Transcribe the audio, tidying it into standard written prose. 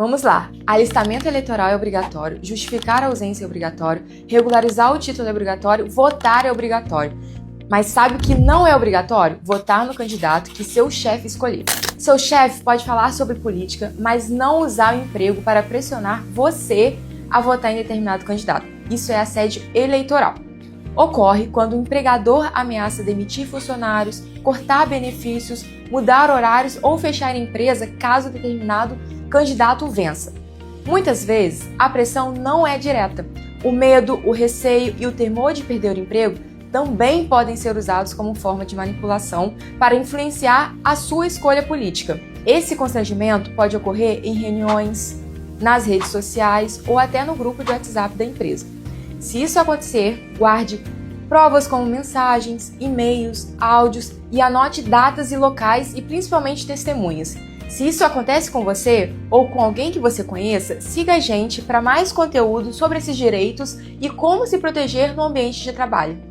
Vamos lá. Alistamento eleitoral é obrigatório, justificar a ausência é obrigatório, regularizar o título é obrigatório, votar é obrigatório. Mas sabe o que não é obrigatório? Votar no candidato que seu chefe escolher. Seu chefe pode falar sobre política, mas não usar o emprego para pressionar você a votar em determinado candidato. Isso é assédio eleitoral. Ocorre quando o empregador ameaça demitir funcionários, cortar benefícios, mudar horários ou fechar a empresa caso determinado candidato vença. Muitas vezes, a pressão não é direta. O medo, o receio e o temor de perder o emprego também podem ser usados como forma de manipulação para influenciar a sua escolha política. Esse constrangimento pode ocorrer em reuniões, nas redes sociais ou até no grupo de WhatsApp da empresa. Se isso acontecer, guarde provas como mensagens, e-mails, áudios e anote datas e locais e principalmente testemunhas. Se isso acontece com você ou com alguém que você conheça, siga a gente para mais conteúdo sobre esses direitos e como se proteger no ambiente de trabalho.